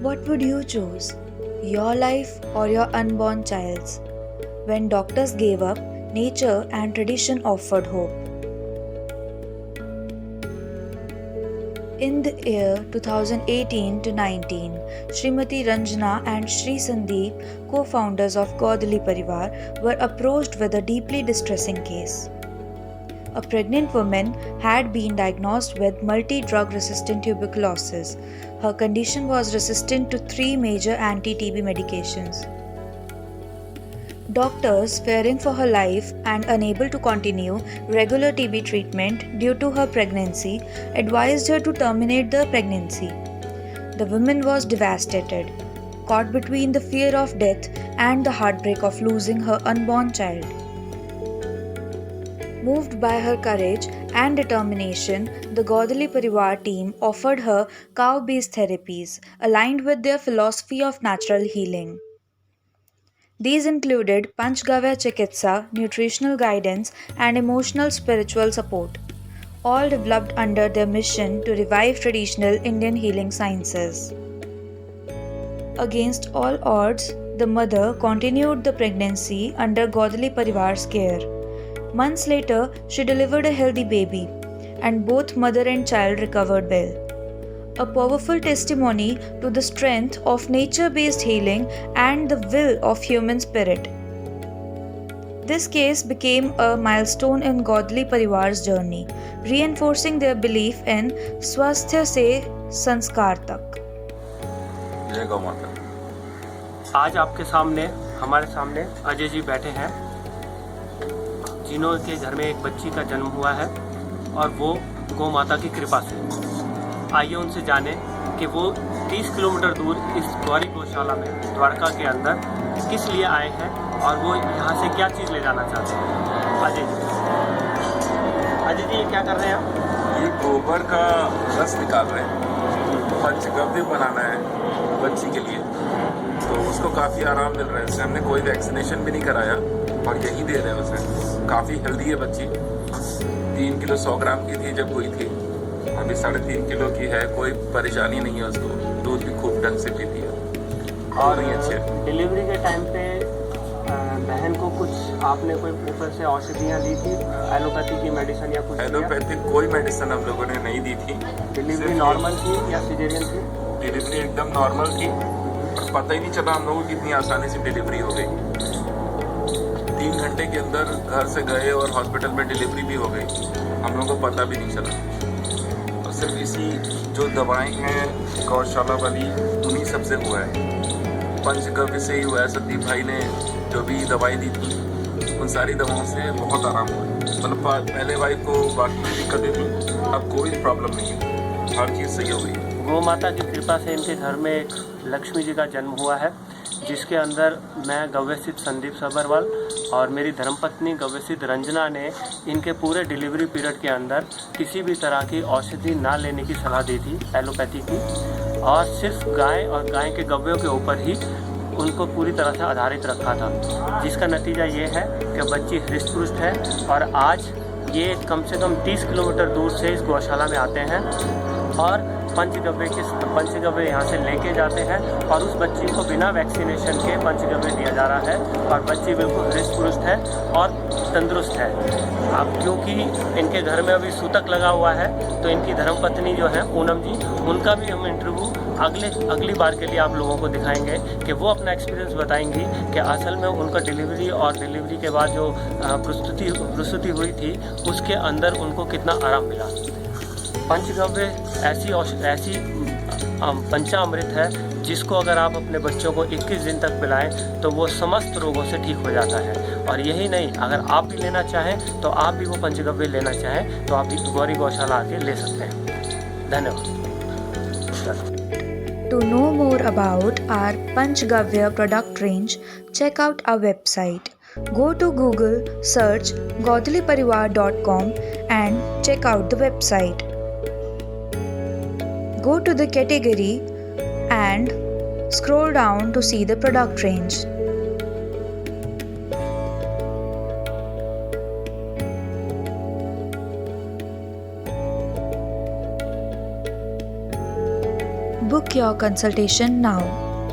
What would you choose? Your life or your unborn child's? When doctors gave up, nature and tradition offered hope. In the year 2018 to 19, Srimati Ranjana and Sri Sandeep, co-founders of Godali Parivar, were approached with a deeply distressing case. A pregnant woman had been diagnosed with multi-drug resistant tuberculosis. Her condition was resistant to 3 major anti-TB medications. Doctors, fearing for her life and unable to continue regular TB treatment due to her pregnancy, advised her to terminate the pregnancy. The woman was devastated, caught between the fear of death and the heartbreak of losing her unborn child. Moved by her courage and determination, the Godali Parivar team offered her cow-based therapies aligned with their philosophy of natural healing. These included Panchgavya Chikitsa, nutritional guidance, and emotional spiritual support, all developed under their mission to revive traditional Indian healing sciences. Against all odds, the mother continued the pregnancy under Godali Parivar's care. Months later, she delivered a healthy baby, and both mother and child recovered well. A powerful testimony to the strength of nature-based healing and the will of human spirit. This case became a milestone in Godali Parivar's journey, reinforcing their belief in Swasthya se Sanskar tak. जय गौ माता। आज आपके सामने हमारे सामने अजय जी बैठे हैं, जिन्होंने घर में एक बच्ची का जन्म हुआ है और वो गौ माता की कृपा से। आइए उनसे जाने कि वो 30 किलोमीटर दूर इस गौरी गौशाला में द्वारका के अंदर किस लिए आए हैं और वो यहाँ से क्या चीज़ ले जाना चाहते हैं। अजय जी ये क्या कर रहे हैं आप? ये गोबर का रस निकाल रहे हैं, पंचगव्य बनाना है बच्ची के लिए, तो उसको काफ़ी आराम मिल रहा है। इससे हमने कोई वैक्सीनेशन भी नहीं कराया और यही दे रहे हैं उसे। काफ़ी हेल्दी है बच्ची, 3 किलो 100 ग्राम की थी जब हुई थी, अभी 3.5 किलो की है। कोई परेशानी नहीं है उसको, दूध भी खूब ढंग से पीती है और नहीं अच्छे। डिलीवरी के टाइम पे बहन को कुछ आपने कोई ऊपर से औषधियाँ दी थी, एलोपैथी की मेडिसिन या कुछ? एलोपैथिक कोई मेडिसिन हम लोगों ने नहीं दी थी। डिलीवरी नॉर्मल थी या सिजेरियन थी? डिलीवरी एकदम नॉर्मल थी और पता ही नहीं चला हम लोगों की इतनी आसानी से डिलीवरी हो गई। 3 घंटे के अंदर घर से गए और हॉस्पिटल में डिलीवरी भी हो गई, हम लोगों को पता भी नहीं चला। और सिर्फ इसी जो दवाएं हैं गौशाला वाली, उन्हीं सबसे हुआ है। पंचगव्य से ही हुआ है। संदीप भाई ने जो भी दवाई दी थी उन सारी दवाओं से बहुत आराम हुआ। मतलब पहले वाइफ को बाकी दिक्कतें थी, अब कोई प्रॉब्लम नहीं है, हर चीज़ सही हो गई। गौ माता की कृपा से इनके घर में एक लक्ष्मी जी का जन्म हुआ है, जिसके अंदर मैं गव्यसिद्ध संदीप सबरवाल और मेरी धर्मपत्नी गव्यसिद्ध रंजना ने इनके पूरे डिलीवरी पीरियड के अंदर किसी भी तरह की औषधि ना लेने की सलाह दी थी एलोपैथी की, और सिर्फ गाय और गाय के गव्यों के ऊपर ही उनको पूरी तरह से आधारित रखा था, जिसका नतीजा ये है कि बच्ची हृष्ट-पुष्ट है। और आज ये कम से कम 30 किलोमीटर दूर से इस गौशाला में आते हैं और पंचगव्य यहाँ से लेके जाते हैं और उस बच्ची को बिना वैक्सीनेशन के पंचगव्य दिया जा रहा है और बच्ची बिल्कुल हृष्ट-पुष्ट है और तंदुरुस्त है। अब क्योंकि इनके घर में अभी सूतक लगा हुआ है, तो इनकी धर्मपत्नी जो है पूनम जी, उनका भी हम इंटरव्यू अगली बार के लिए आप लोगों को दिखाएंगे कि वो अपना एक्सपीरियंस बताएंगी कि असल में उनका डिलीवरी और डिलीवरी के बाद जो प्रसूति हुई थी उसके अंदर उनको कितना आराम मिला। पंचगव्य ऐसी पंचामृत है जिसको अगर आप अपने बच्चों को 21 दिन तक पिलाएं तो वो समस्त रोगों से ठीक हो जाता है। और यही नहीं, अगर आप भी लेना चाहें तो आप भी वो पंचगव्य लेना चाहें तो आप गौरी गौशाला आके ले सकते हैं। धन्यवाद। To know more about our Panchgavya product range, check out our website. Go to Google, search godaliparivar.com and check out the website. Go to the category and scroll down to see the product range. Book your consultation now.